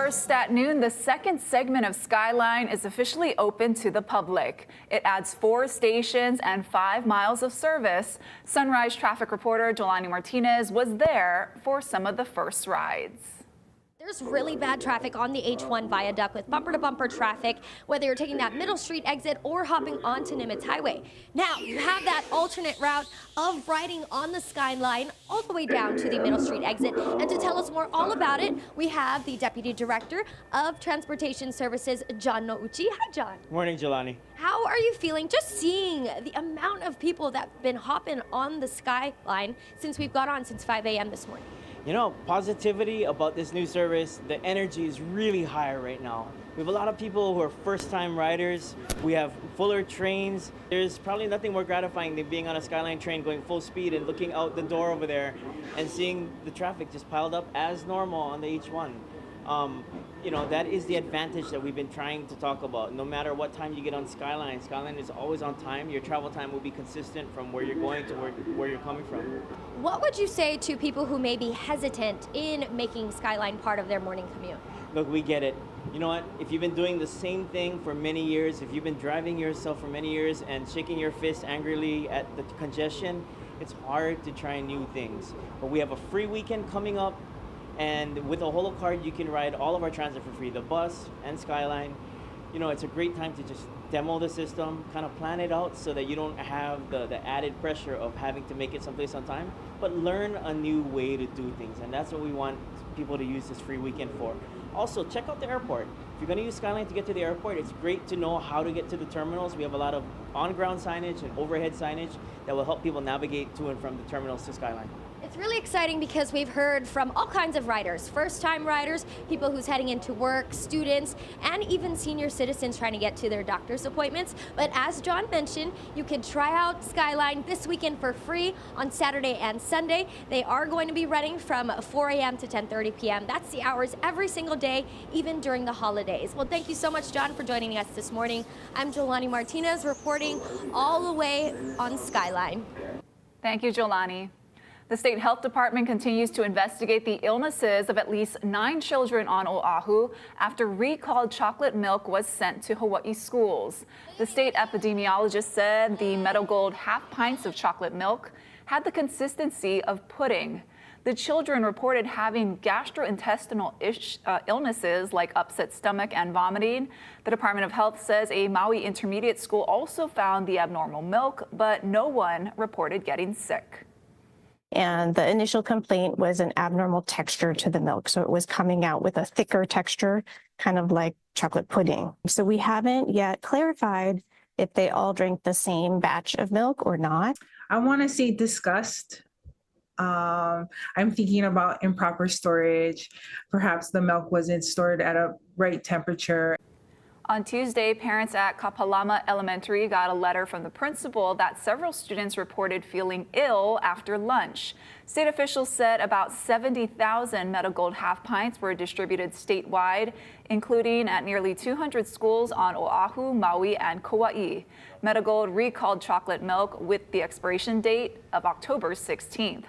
First at noon, the second segment of Skyline is officially open to the public. It adds 4 stations and 5 miles of service. Sunrise traffic reporter Jelani Martinez was there for some of the first rides. There's really bad traffic on the H1 viaduct with bumper-to-bumper traffic, whether you're taking that Middle Street exit or hopping onto Nimitz Highway. Now, you have that alternate route of riding on the Skyline all the way down to the Middle Street exit. And to tell us more all about it, we have the Deputy Director of Transportation Services, John Nouchi. Hi, John. Morning, Jelani. How are you feeling just seeing the amount of people that have been hopping on the Skyline since we've got on since 5 a.m. this morning? You know, positivity about this new service, the energy is really high right now. We have a lot of people who are first-time riders. We have fuller trains. There's probably nothing more gratifying than being on a Skyline train going full speed and looking out the door over there and seeing the traffic just piled up as normal on the H1. You know, that is the advantage that we've been trying to talk about. No matter what time you get on Skyline, Skyline is always on time. Your travel time will be consistent from where you're going to where you're coming from. What would you say to people who may be hesitant in making Skyline part of their morning commute? Look, we get it. You know what? If you've been doing the same thing for many years, if you've been driving yourself for many years and shaking your fist angrily at the congestion, it's hard to try new things. But we have a free weekend coming up. And with a Holo card, you can ride all of our transit for free, the bus and Skyline. You know, it's a great time to just demo the system, kind of plan it out so that you don't have the added pressure of having to make it someplace on time, but learn a new way to do things. And that's what we want people to use this free weekend for. Also, check out the airport. If you're going to use Skyline to get to the airport, it's great to know how to get to the terminals. We have a lot of on-ground signage and overhead signage that will help people navigate to and from the terminals to Skyline. It's really exciting because we've heard from all kinds of riders, first-time riders, people who's heading into work, students, and even senior citizens trying to get to their doctor's appointments. But as John mentioned, you can try out Skyline this weekend for free on Saturday and Sunday. They are going to be running from 4 a.m. to 10:30 p.m. That's the hours every single day, even during the holidays. Well, thank you so much, John, for joining us this morning. I'm Jelani Martinez reporting all the way on Skyline. Thank you, Jelani. The state health department continues to investigate the illnesses of at least 9 children on Oahu after recalled chocolate milk was sent to Hawaii schools. The state epidemiologist said the Meadow Gold half pints of chocolate milk had the consistency of pudding. The children reported having gastrointestinal illnesses like upset stomach and vomiting. The Department of Health says a Maui intermediate school also found the abnormal milk, but no one reported getting sick. And the initial complaint was an abnormal texture to the milk. So it was coming out with a thicker texture, kind of like chocolate pudding. So we haven't yet clarified if they all drank the same batch of milk or not. I want to say disgust. I'm thinking about improper storage. Perhaps the milk wasn't stored at a right temperature. On Tuesday, parents at Kapalama Elementary got a letter from the principal that several students reported feeling ill after lunch. State officials said about 70,000 Meadow Gold half pints were distributed statewide, including at nearly 200 schools on Oahu, Maui, and Kauai. Meadow Gold recalled chocolate milk with the expiration date of October 16th.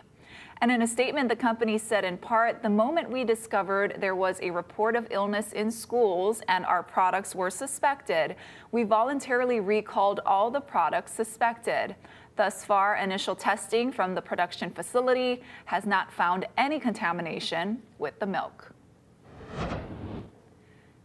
And in a statement, the company said in part, the moment we discovered there was a report of illness in schools and our products were suspected, we voluntarily recalled all the products suspected. Thus far, initial testing from the production facility has not found any contamination with the milk.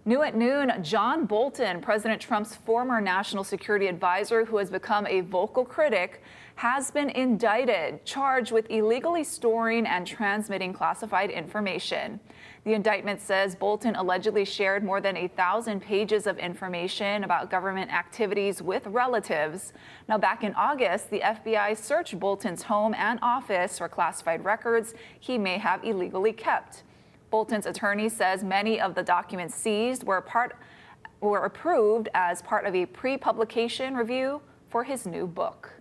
New at noon, John Bolton, President Trump's former national security advisor who has become a vocal critic, has been indicted, charged with illegally storing and transmitting classified information. The indictment says Bolton allegedly shared more than 1,000 pages of information about government activities with relatives. Now, back in August, the FBI searched Bolton's home and office for classified records he may have illegally kept. Bolton's attorney says many of the documents seized were approved as part of a pre-publication review for his new book.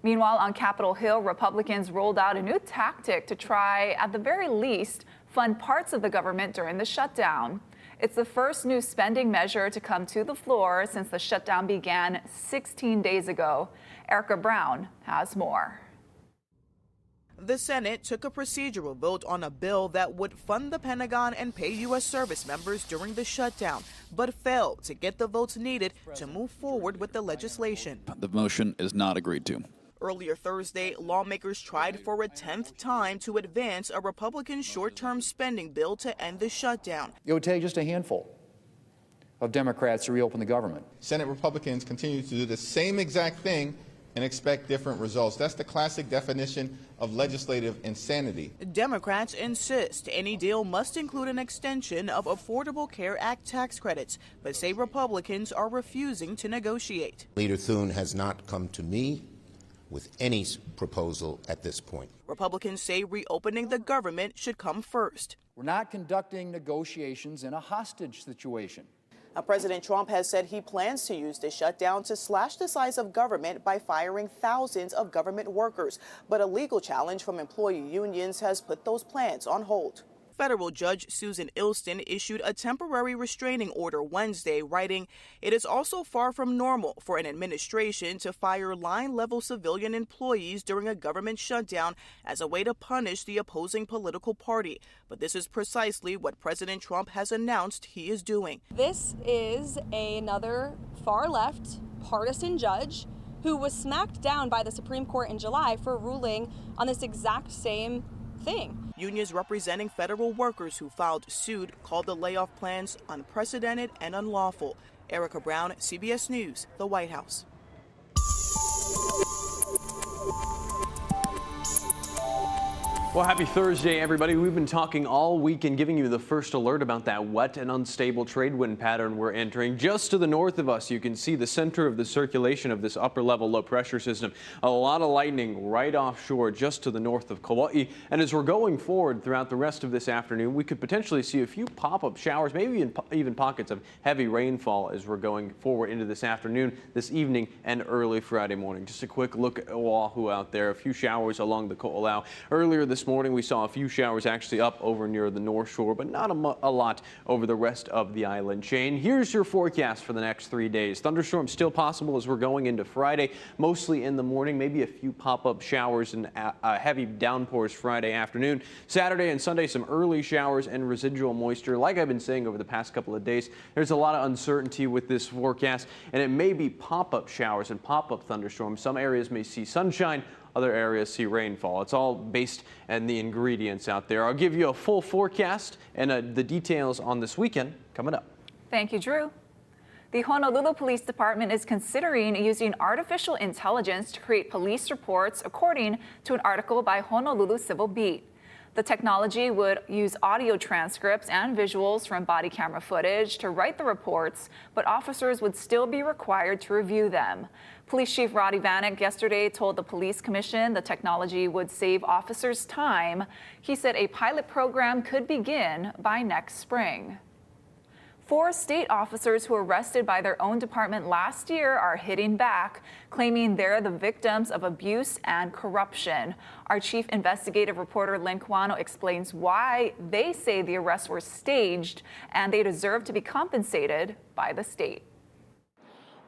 Meanwhile, on Capitol Hill, Republicans rolled out a new tactic to try, at the very least, fund parts of the government during the shutdown. It's the first new spending measure to come to the floor since the shutdown began 16 days ago. Erica Brown has more. The Senate took a procedural vote on a bill that would fund the Pentagon and pay U.S. service members during the shutdown, but failed to get the votes needed to move forward with the legislation. The motion is not agreed to. Earlier Thursday, lawmakers tried for a 10th time to advance a Republican short-term spending bill to end the shutdown. It would take just a handful of Democrats to reopen the government. Senate Republicans continue to do the same exact thing and expect different results. That's the classic definition of legislative insanity. Democrats insist any deal must include an extension of Affordable Care Act tax credits, but say Republicans are refusing to negotiate. Leader Thune has not come to me with any proposal at this point. Republicans say reopening the government should come first. We're not conducting negotiations in a hostage situation. Now, President Trump has said he plans to use the shutdown to slash the size of government by firing thousands of government workers. But a legal challenge from employee unions has put those plans on hold. Federal Judge Susan Ilston issued a temporary restraining order Wednesday, writing, "It is also far from normal for an administration to fire line-level civilian employees during a government shutdown as a way to punish the opposing political party. But this is precisely what President Trump has announced he is doing." This is another far-left partisan judge who was smacked down by the Supreme Court in July for ruling on this exact same thing. Unions representing federal workers who filed suit called the layoff plans unprecedented and unlawful. Erica Brown, CBS News, the White House. Well, happy Thursday, everybody. We've been talking all week and giving you the first alert about that wet and unstable trade wind pattern we're entering. Just to the north of us, you can see the center of the circulation of this upper level low pressure system. A lot of lightning right offshore just to the north of Kauai. And as we're going forward throughout the rest of this afternoon, we could potentially see a few pop-up showers, maybe even pockets of heavy rainfall as we're going forward into this afternoon, this evening, and early Friday morning. Just a quick look at Oahu out there. A few showers along the Ko'olau. Earlier this morning, we saw a few showers actually up over near the North Shore, but not a lot over the rest of the island chain. Here's your forecast for the next 3 days. Thunderstorms still possible as we're going into Friday, mostly in the morning, maybe a few pop-up showers and heavy downpours Friday afternoon. Saturday and Sunday, some early showers and residual moisture. Like I've been saying over the past couple of days, there's a lot of uncertainty with this forecast, and it may be pop-up showers and pop-up thunderstorms. Some areas may see sunshine, other areas see rainfall. It's all based on the ingredients out there. I'll give you a full forecast and the details on this weekend coming up. Thank you, Drew. The Honolulu Police Department is considering using artificial intelligence to create police reports, according to an article by Honolulu Civil Beat. The technology would use audio transcripts and visuals from body camera footage to write the reports, but officers would still be required to review them. Police Chief Roddy Vanek yesterday told the Police Commission the technology would save officers time. He said a pilot program could begin by next spring. 4 state officers who were arrested by their own department last year are hitting back, claiming they're the victims of abuse and corruption. Our chief investigative reporter Lynn Kwano explains why they say the arrests were staged and they deserve to be compensated by the state.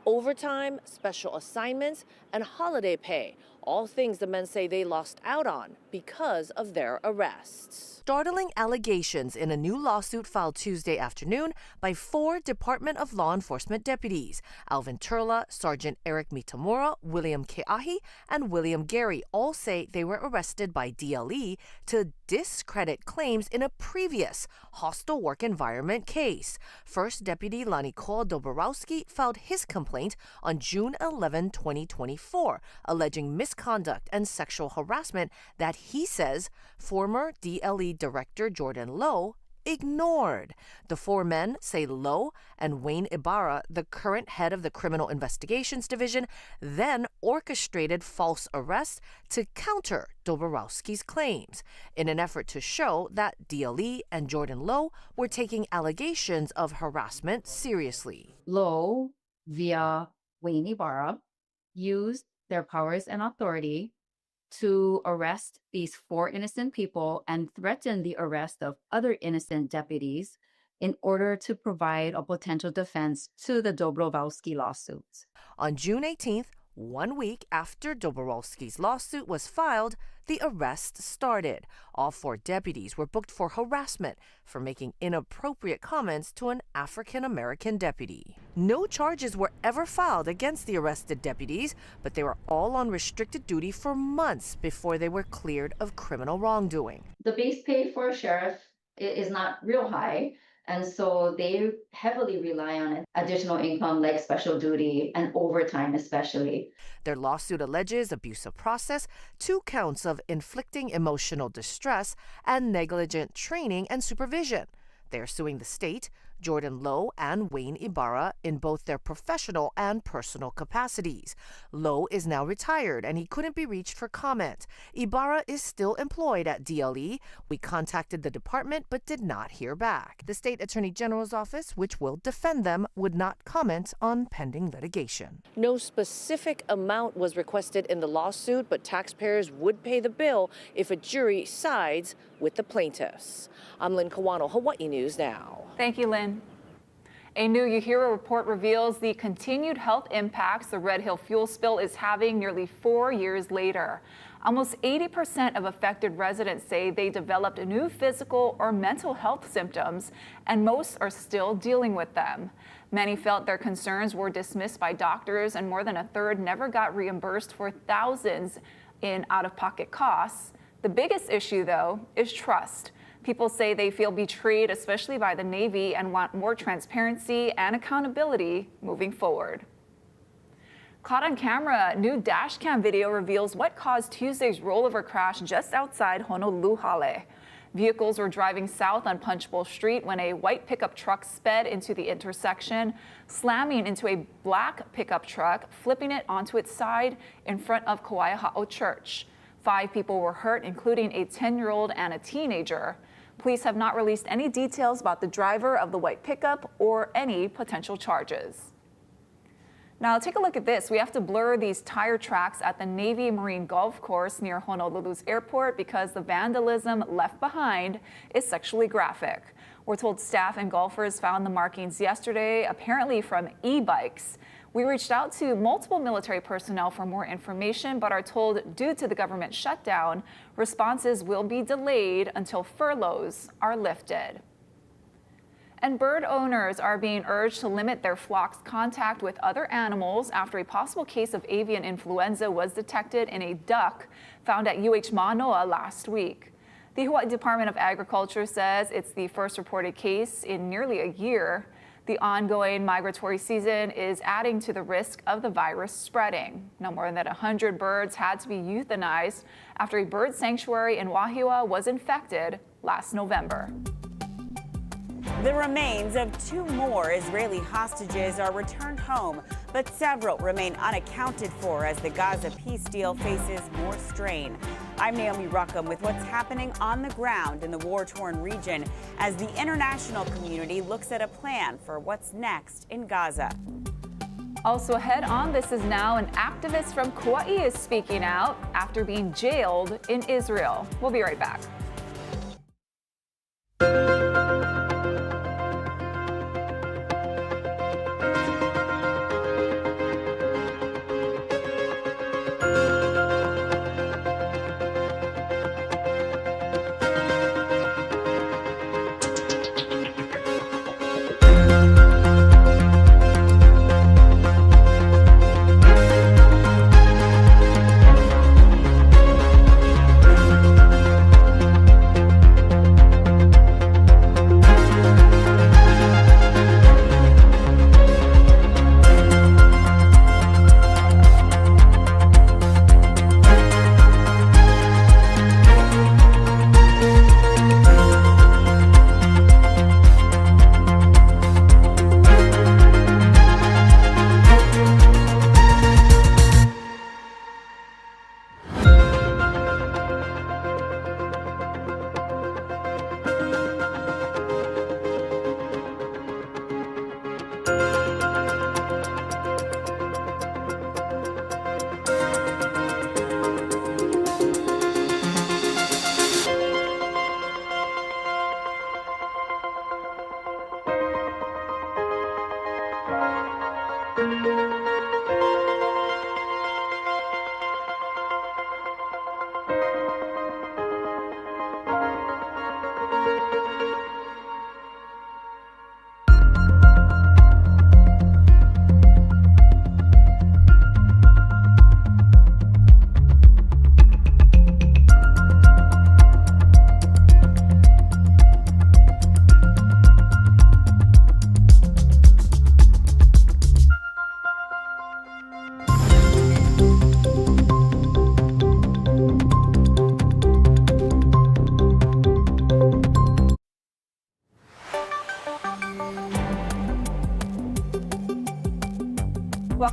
Overtime, special assignments, and holiday pay, all things the men say they lost out on because of their arrests. Startling allegations in a new lawsuit filed Tuesday afternoon by 4 Department of Law Enforcement deputies. Alvin Turla, Sergeant Eric Mitamura, William Keahi, and William Gary all say they were arrested by DLE to discredit claims in a previous hostile work environment case. First Deputy Laniko Doborowski filed his complaint on June 11, 2024, alleging misconduct and sexual harassment that he says former DLE Director Jordan Lowe ignored. The 4 men say Lowe and Wayne Ibarra, the current head of the Criminal Investigations Division, then orchestrated false arrests to counter Doborowski's claims in an effort to show that DLE and Jordan Lowe were taking allegations of harassment seriously. Lowe, via Wayne Ibarra, used their powers and authority to arrest these 4 innocent people and threaten the arrest of other innocent deputies in order to provide a potential defense to the Dobrowski lawsuits. On June 18th, 1 week after Dobrowolski's lawsuit was filed, the arrest started. All 4 deputies were booked for harassment for making inappropriate comments to an African-American deputy. No charges were ever filed against the arrested deputies, but they were all on restricted duty for months before they were cleared of criminal wrongdoing. The base pay for a sheriff is not real high, and so they heavily rely on additional income like special duty and overtime especially. Their lawsuit alleges abuse of process, 2 counts of inflicting emotional distress, and negligent training and supervision. They are suing the state, Jordan Lowe and Wayne Ibarra in both their professional and personal capacities. Lowe is now retired and he couldn't be reached for comment. Ibarra is still employed at DLE. We contacted the department but did not hear back. The state attorney general's office, which will defend them, would not comment on pending litigation. No specific amount was requested in the lawsuit, but taxpayers would pay the bill if a jury sides with the plaintiffs. I'm Lynn Kawano, Hawaii News Now. Thank you, Lynn. A new UHERO report reveals the continued health impacts the Red Hill fuel spill is having nearly 4 years later. Almost 80% of affected residents say they developed new physical or mental health symptoms, and most are still dealing with them. Many felt their concerns were dismissed by doctors, and more than a third never got reimbursed for thousands in out-of-pocket costs. The biggest issue, though, is trust. People say they feel betrayed, especially by the Navy, and want more transparency and accountability moving forward. Caught on camera, new dash cam video reveals what caused Tuesday's rollover crash just outside Honolulu. Vehicles were driving south on Punchbowl Street when a white pickup truck sped into the intersection, slamming into a black pickup truck, flipping it onto its side in front of Kauai Church. 5 people were hurt, including a 10-year-old and a teenager. Police have not released any details about the driver of the white pickup or any potential charges. Now take a look at this. We have to blur these tire tracks at the Navy Marine Golf Course near Honolulu's airport because the vandalism left behind is sexually graphic. We're told staff and golfers found the markings yesterday, apparently from e-bikes. We reached out to multiple military personnel for more information, but are told due to the government shutdown, responses will be delayed until furloughs are lifted. And bird owners are being urged to limit their flock's contact with other animals after a possible case of avian influenza was detected in a duck found at UH Manoa last week. The Hawaii Department of Agriculture says it's the first reported case in nearly a year. The ongoing migratory season is adding to the risk of the virus spreading. No more than 100 birds had to be euthanized after a bird sanctuary in Wahiawa was infected last November. The remains of 2 more Israeli hostages are returned home, but several remain unaccounted for as the Gaza peace deal faces more strain. I'm Naomi Ruckham with what's happening on the ground in the war-torn region as the international community looks at a plan for what's next in Gaza. Also ahead on This Is Now, an activist from Kauai is speaking out after being jailed in Israel. We'll be right back.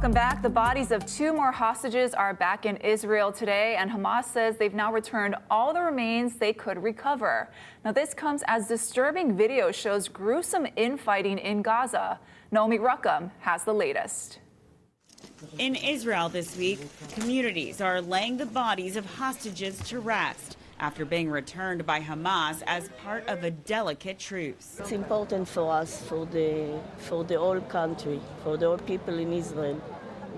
Welcome back. The bodies of 2 more hostages are back in Israel today, and Hamas says they've now returned all the remains they could recover. Now, this comes as disturbing video shows gruesome infighting in Gaza. Naomi Ruckham has the latest. In Israel this week, communities are laying the bodies of hostages to rest after being returned by Hamas as part of a delicate truce. It's important for us, for the whole country, for the whole people in Israel,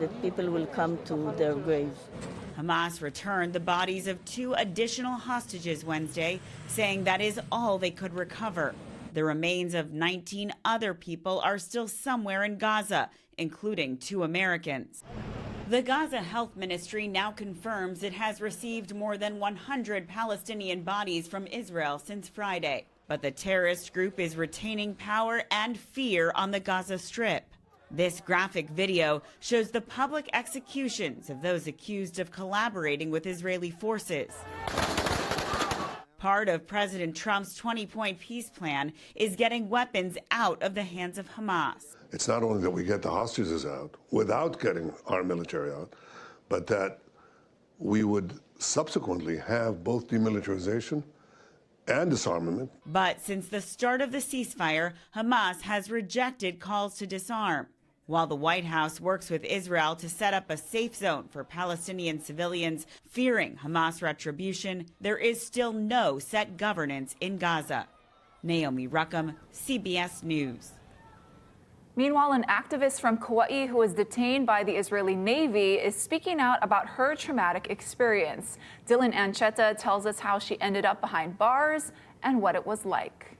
that people will come to their grave. Hamas returned the bodies of 2 additional hostages Wednesday, saying that is all they could recover. The remains of 19 other people are still somewhere in Gaza, including 2 Americans. The Gaza Health Ministry now confirms it has received more than 100 Palestinian bodies from Israel since Friday. But the terrorist group is retaining power and fear on the Gaza Strip. This graphic video shows the public executions of those accused of collaborating with Israeli forces. Part of President Trump's 20-point peace plan is getting weapons out of the hands of Hamas. It's not only that we get the hostages out without getting our military out, but that we would subsequently have both demilitarization and disarmament. But since the start of the ceasefire, Hamas has rejected calls to disarm. While the White House works with Israel to set up a safe zone for Palestinian civilians fearing Hamas retribution, there is still no set governance in Gaza. Naomi Ruckham, CBS News. Meanwhile, an activist from Kauai who was detained by the Israeli Navy is speaking out about her traumatic experience. Dylan Ancheta tells us how she ended up behind bars and what it was like.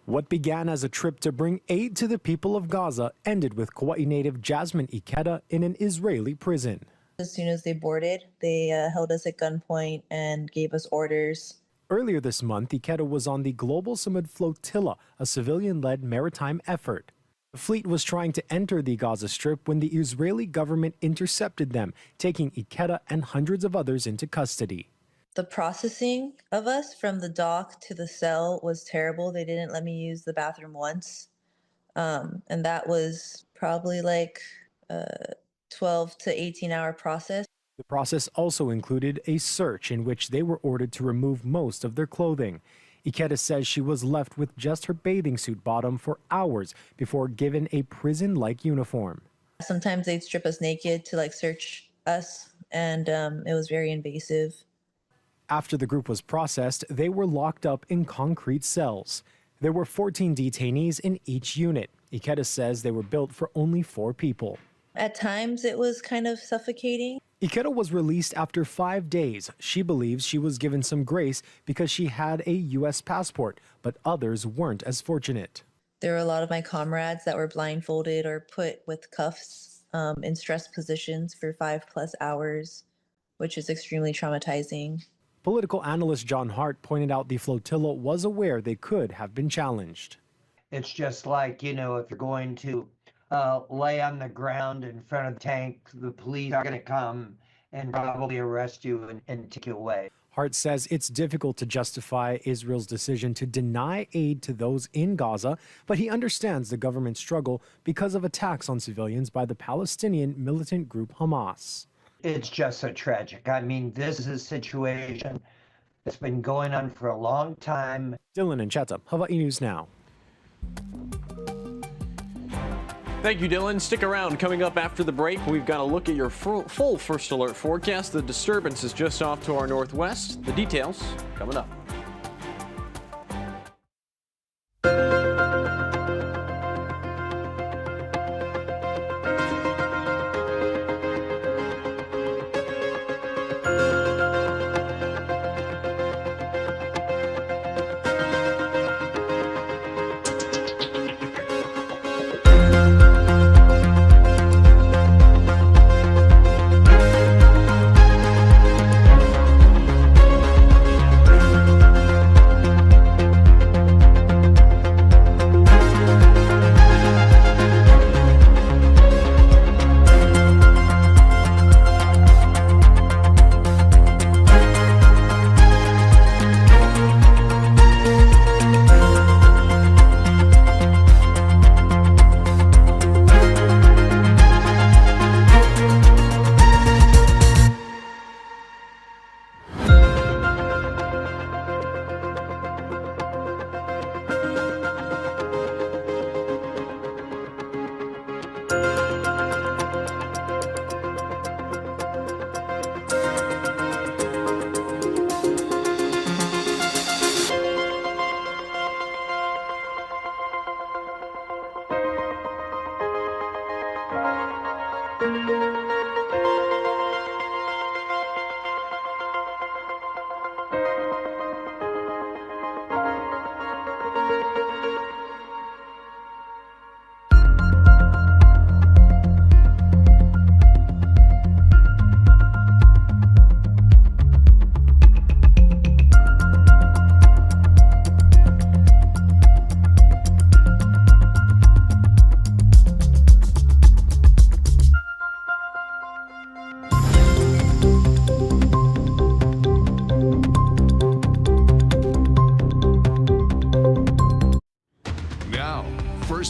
What began as a trip to bring aid to the people of Gaza ended with Kauai native Jasmine Ikeda in an Israeli prison. As soon as they boarded, they held us at gunpoint and gave us orders. Earlier this month, Ikeda was on the Global Summit Flotilla, a civilian-led maritime effort. The fleet was trying to enter the Gaza Strip when the Israeli government intercepted them, taking Ikeda and hundreds of others into custody. The processing of us from the dock to the cell was terrible. They didn't let me use the bathroom once. And that was probably like a 12 to 18-hour process. The process also included a search in which they were ordered to remove most of their clothing. Ikeda says she was left with just her bathing suit bottom for hours before given a prison-like uniform. Sometimes they'd strip us naked to search us, and it was very invasive. After the group was processed, they were locked up in concrete cells. There were 14 detainees in each unit. Ikeda says they were built for only 4 people. At times, it was kind of suffocating. Ikeda was released after 5 days. She believes she was given some grace because she had a U.S. passport, but others weren't as fortunate. There were a lot of my comrades that were blindfolded or put with cuffs in stress positions for 5+ hours, which is extremely traumatizing. Political analyst John Hart pointed out the flotilla was aware they could have been challenged. It's just like, if you're going to lay on the ground in front of the tank, the police are going to come and probably arrest you and take you away. Hart says it's difficult to justify Israel's decision to deny aid to those in Gaza, but he understands the government's struggle because of attacks on civilians by the Palestinian militant group Hamas. It's just so tragic. I mean, this is a situation that's been going on for a long time. Dylan Ancheta, Hawaii News Now. Thank you, Dylan. Stick around. Coming up after the break, we've got a look at your full first alert forecast. The disturbance is just off to our northwest. The details coming up.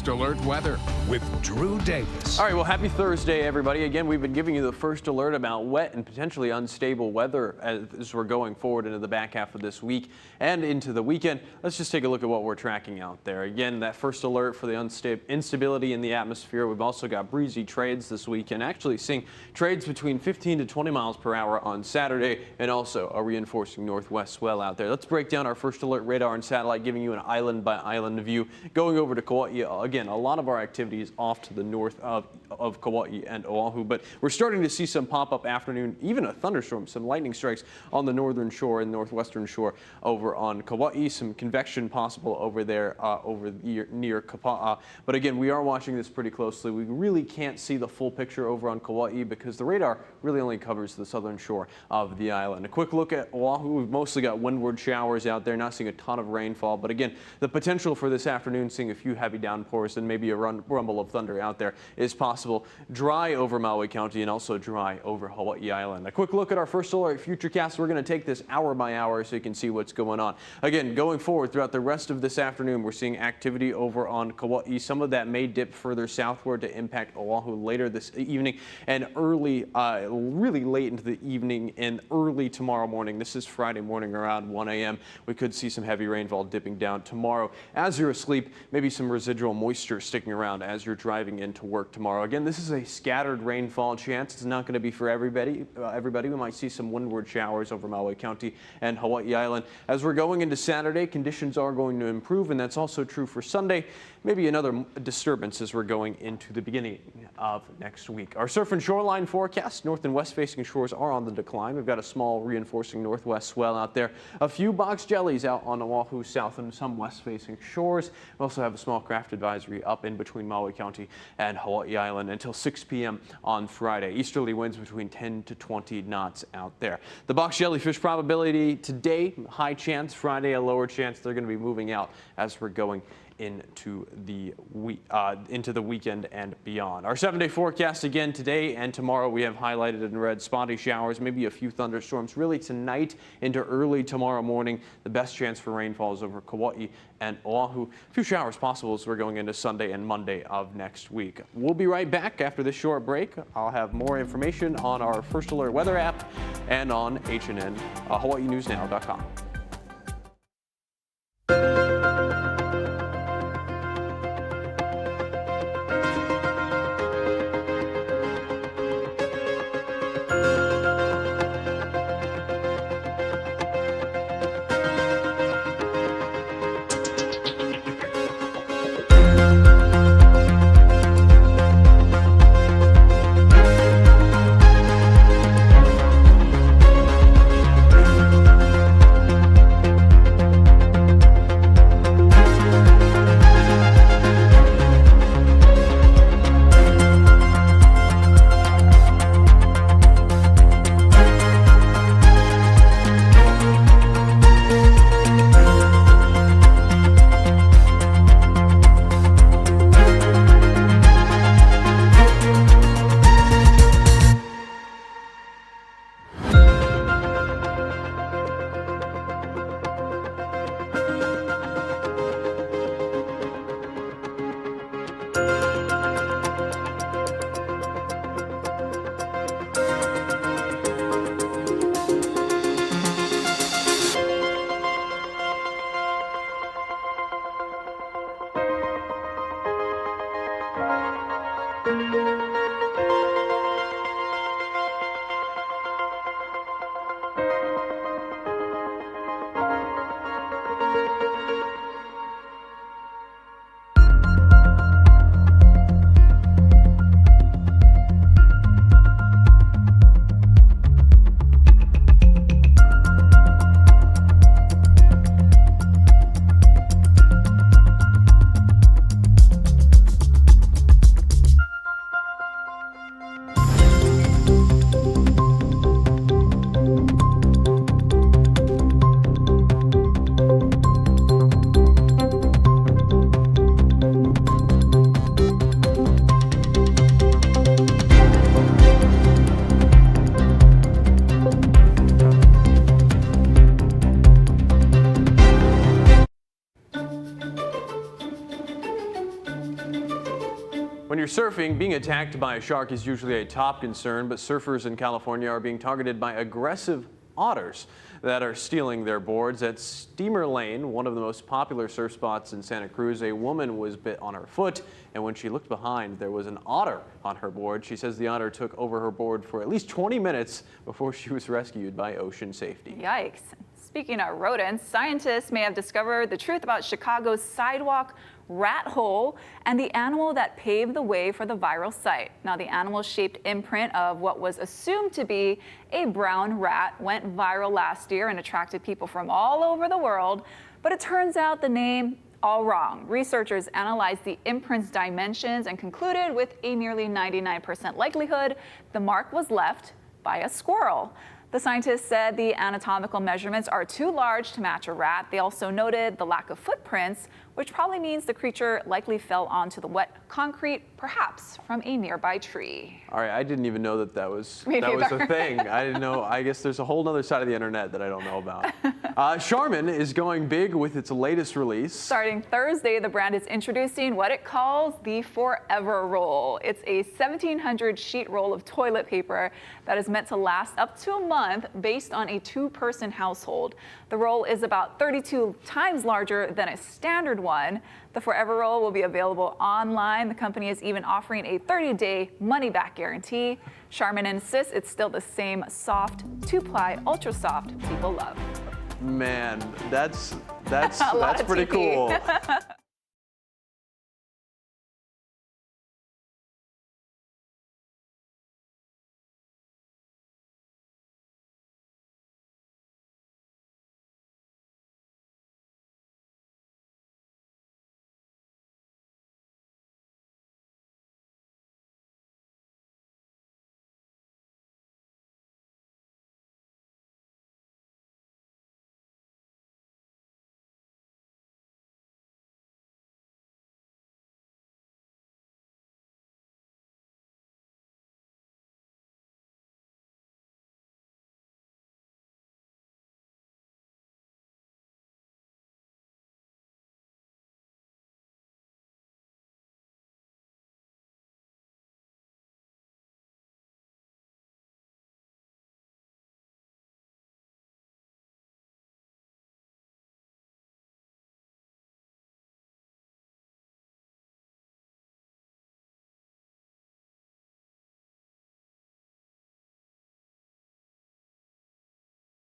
First Alert Weather with Drew Davis. All right, well, happy Thursday, everybody. Again, we've been giving you the first alert about wet and potentially unstable weather as we're going forward into the back half of this week and into the weekend. Let's just take a look at what we're tracking out there. Again, that first alert for the instability in the atmosphere. We've also got breezy trades this week and actually seeing trades between 15 to 20 miles per hour on Saturday and also a reinforcing northwest swell out there. Let's break down our first alert radar and satellite, giving you an island by island view. Going over to Kauai, again, a lot of our activity is off to the north of Kauai and Oahu, but we're starting to see some pop-up afternoon, even a thunderstorm, some lightning strikes on the northern shore and northwestern shore over on Kauai, some convection possible over there near Kapa'a. But again, we are watching this pretty closely. We really can't see the full picture over on Kauai because the radar really only covers the southern shore of the island. A quick look at Oahu. We've mostly got windward showers out there, not seeing a ton of rainfall, but again, the potential for this afternoon seeing a few heavy downpours and maybe a rumble of thunder out there is possible. Dry over Maui County and also dry over Hawaii Island. A quick look at our first alert futurecast. We're going to take this hour by hour so you can see what's going on. Again, going forward throughout the rest of this afternoon, we're seeing activity over on Kauai. Some of that may dip further southward to impact Oahu later this evening and early, really late into the evening and early tomorrow morning. This is Friday morning around 1 a.m. We could see some heavy rainfall dipping down tomorrow. As you're asleep, maybe some residual moisture sticking around as you're driving into work tomorrow. Again, this is a scattered rainfall chance. It's not going to be for everybody. We might see some windward showers over Maui County and Hawaii Island. As we're going into Saturday, conditions are going to improve, and that's also true for Sunday. Maybe another disturbance as we're going into the beginning of next week. Our surf and shoreline forecast, north and west facing shores are on the decline. We've got a small reinforcing northwest swell out there. A few box jellies out on Oahu south and some west facing shores. We also have a small craft advisory up in between Maui County and Hawaii Island until 6 p.m. on Friday. Easterly winds between 10 to 20 knots out there. The box jellyfish probability today, high chance. Friday, a lower chance. They're going to be moving out as we're going into the weekend and beyond. Our 7-day forecast again today and tomorrow we have highlighted in red spotty showers, maybe a few thunderstorms. Really tonight into early tomorrow morning, the best chance for rainfall is over Kauai and Oahu. A few showers possible as we're going into Sunday and Monday of next week. We'll be right back after this short break. I'll have more information on our First Alert weather app and on HNN, HawaiiNewsNow.com. When you're surfing, being attacked by a shark is usually a top concern, but surfers in California are being targeted by aggressive otters that are stealing their boards. At Steamer Lane, one of the most popular surf spots in Santa Cruz, a woman was bit on her foot, and when she looked behind, there was an otter on her board. She says the otter took over her board for at least 20 minutes before she was rescued by Ocean Safety. Yikes. Speaking of rodents, scientists may have discovered the truth about Chicago's sidewalk rat hole and the animal that paved the way for the viral site. Now, the animal-shaped imprint of what was assumed to be a brown rat went viral last year and attracted people from all over the world, but it turns out the name all wrong. Researchers analyzed the imprint's dimensions and concluded with a nearly 99% likelihood the mark was left by a squirrel. The scientists said the anatomical measurements are too large to match a rat. They also noted the lack of footprints, which probably means the creature likely fell onto the wet concrete, perhaps from a nearby tree. All right, I didn't even know that was Me a neither. thing. I didn't know. I guess there's a whole other side of the internet that I don't know about. Charmin is going big with its latest release. Starting Thursday, the brand is introducing what it calls the Forever Roll. It's a 1,700 sheet roll of toilet paper that is meant to last up to a month based on a two-person household. The roll is about 32 times larger than a standard one. The Forever Roll will be available online. The company is even offering a 30-day money-back guarantee. Charmin insists it's still the same soft, two-ply, ultra-soft people love. Man, that's A lot of pretty TP. cool.